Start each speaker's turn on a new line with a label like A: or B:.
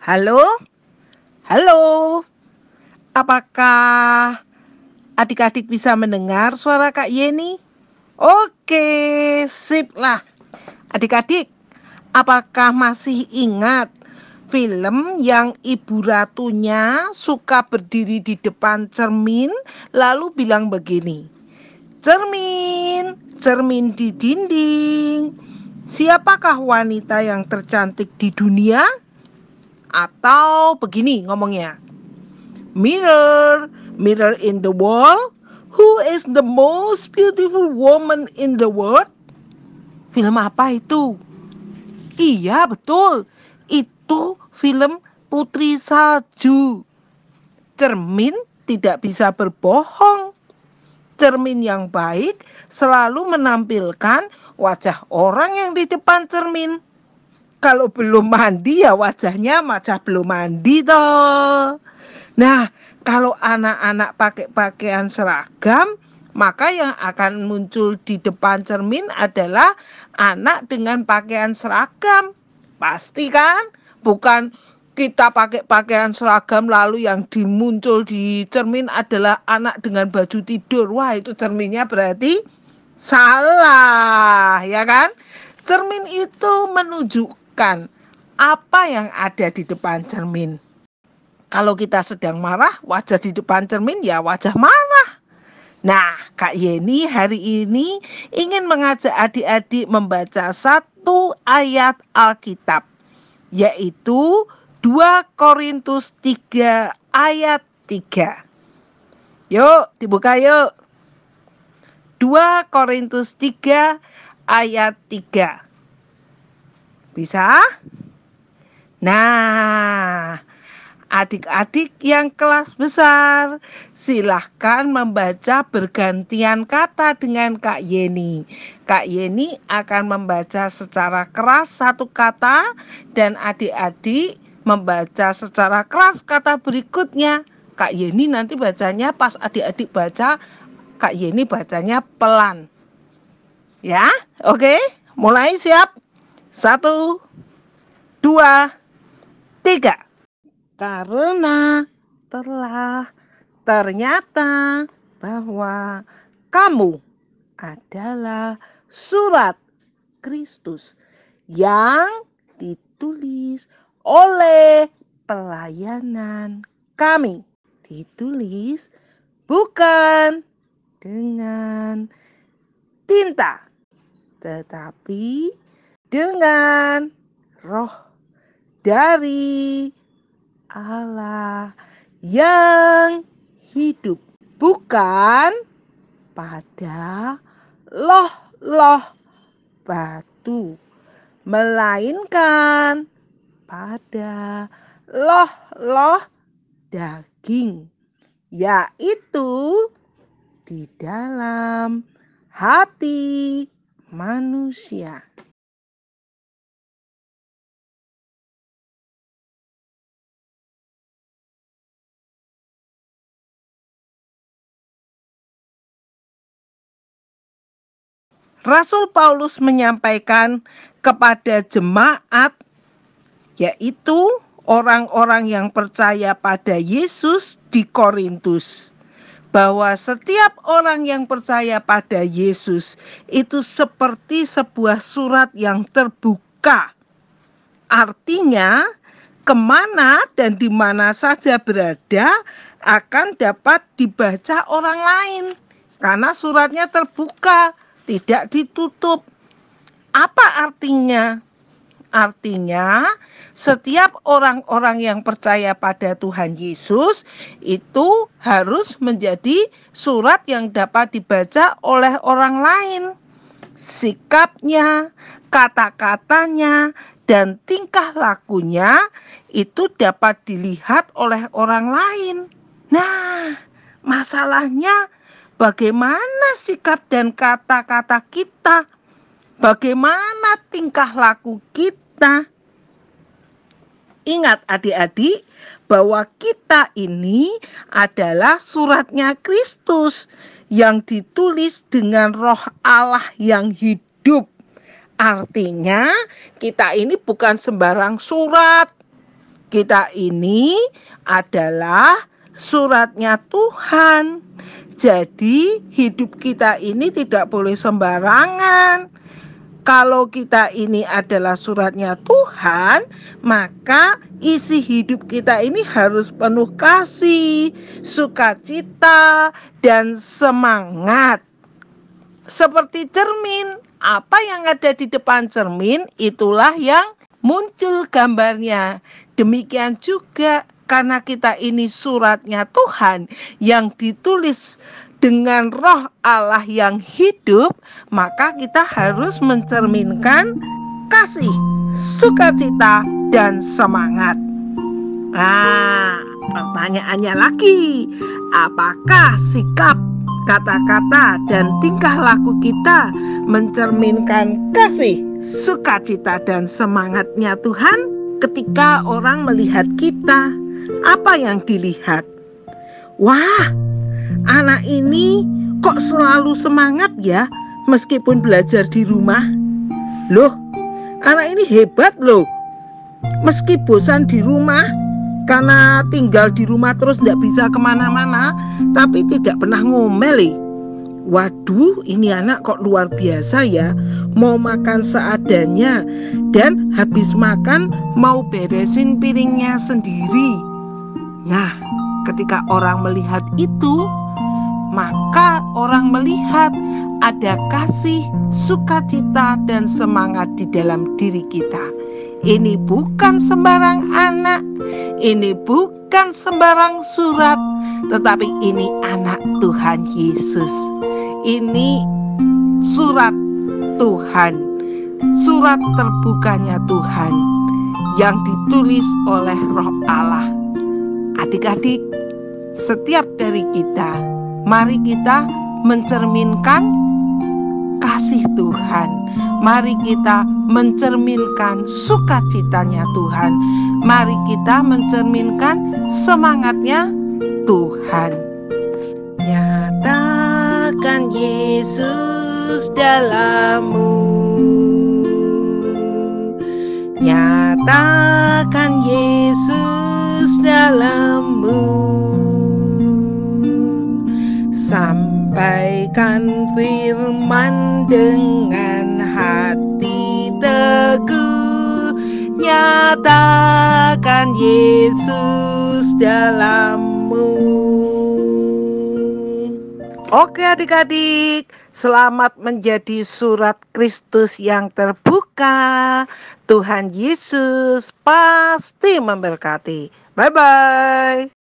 A: Halo? Halo? Apakah adik-adik bisa mendengar suara Kak Yeni? Oke, sip lah. Adik-adik, apakah masih ingat film yang ibu ratunya suka berdiri di depan cermin lalu bilang begini, "Cermin, cermin di dinding, siapakah wanita yang tercantik di dunia?" Atau begini ngomongnya, "Mirror, mirror in the wall, who is the most beautiful woman in the world?" Film apa itu? Iya, betul. Itu film Putri Salju. Cermin tidak bisa berbohong. Cermin yang baik selalu menampilkan wajah orang yang di depan cermin. Kalau belum mandi ya wajahnya macam belum mandi toh. Nah, kalau anak-anak pakai pakaian seragam, maka yang akan muncul di depan cermin adalah anak dengan pakaian seragam. Pasti kan? Bukan kita pakai pakaian seragam lalu yang dimuncul di cermin adalah anak dengan baju tidur. Wah, itu cerminnya berarti salah, ya kan? Cermin itu menunjukkan apa yang ada di depan cermin. Kalau kita sedang marah, wajah di depan cermin ya wajah marah. Nah, Kak Yeni hari ini ingin mengajak adik-adik membaca satu ayat Alkitab, yaitu 2 Korintus 3 ayat 3. Yuk, dibuka yuk. 2 Korintus 3 ayat 3. Bisa? Nah, adik-adik yang kelas besar, silahkan membaca bergantian kata dengan Kak Yeni. Kak Yeni akan membaca secara keras satu kata dan adik-adik membaca secara keras kata berikutnya. Kak Yeni nanti bacanya pas adik-adik baca, Kak Yeni bacanya pelan. Ya, oke? Mulai siap? 1, 2, 3. Karena telah ternyata bahwa kamu adalah surat Kristus yang ditulis oleh pelayanan kami. Ditulis bukan dengan tinta, tetapi dengan roh dari Allah yang hidup, bukan pada loh-loh batu, melainkan pada loh-loh daging, yaitu di dalam hati manusia. Rasul Paulus menyampaikan kepada jemaat, yaitu orang-orang yang percaya pada Yesus di Korintus, bahwa setiap orang yang percaya pada Yesus itu seperti sebuah surat yang terbuka. Artinya, kemana dan di mana saja berada akan dapat dibaca orang lain, karena suratnya terbuka, tidak ditutup. Apa artinya? Artinya, setiap orang-orang yang percaya pada Tuhan Yesus itu harus menjadi surat yang dapat dibaca oleh orang lain. Sikapnya, kata-katanya, dan tingkah lakunya itu dapat dilihat oleh orang lain. Nah, masalahnya bagaimana sikap dan kata-kata kita? Bagaimana tingkah laku kita? Ingat adik-adik bahwa kita ini adalah suratnya Kristus yang ditulis dengan roh Allah yang hidup. Artinya kita ini bukan sembarang surat. Kita ini adalah suratnya Tuhan. Jadi hidup kita ini tidak boleh sembarangan. Kalau kita ini adalah suratnya Tuhan, maka isi hidup kita ini harus penuh kasih, sukacita, dan semangat. Seperti cermin, apa yang ada di depan cermin itulah yang muncul gambarnya. Demikian juga karena kita ini suratnya Tuhan yang ditulis dengan roh Allah yang hidup, maka kita harus mencerminkan kasih, sukacita, dan semangat. Nah, pertanyaannya lagi, apakah sikap, kata-kata, dan tingkah laku kita mencerminkan kasih, sukacita, dan semangatnya Tuhan? Ketika orang melihat kita, apa yang dilihat? Wah, anak ini kok selalu semangat ya meskipun belajar di rumah. Loh, anak ini hebat loh. Meski bosan di rumah, karena tinggal di rumah terus tidak bisa kemana-mana, tapi tidak pernah ngomel. Waduh, ini anak kok luar biasa ya. Mau makan seadanya, dan habis makan mau beresin piringnya sendiri. Nah, ketika orang melihat itu, maka orang melihat ada kasih, sukacita, dan semangat di dalam diri kita. Ini bukan sembarang anak, ini bukan sembarang surat, tetapi ini anak Tuhan Yesus. Ini surat Tuhan, surat terbukanya Tuhan yang ditulis oleh Roh Allah. Adik-adik, setiap dari kita, mari kita mencerminkan kasih Tuhan. Mari kita mencerminkan sukacitanya Tuhan. Mari kita mencerminkan semangatnya Tuhan. Nyatakan Yesus dalammu. Nyatakan Yesus dalammu. Sampaikan firman dengan hati teguh. Nyatakan Yesus dalammu. Oke adik-adik, selamat menjadi surat Kristus yang terbuka. Tuhan Yesus pasti memberkati. Bye-bye.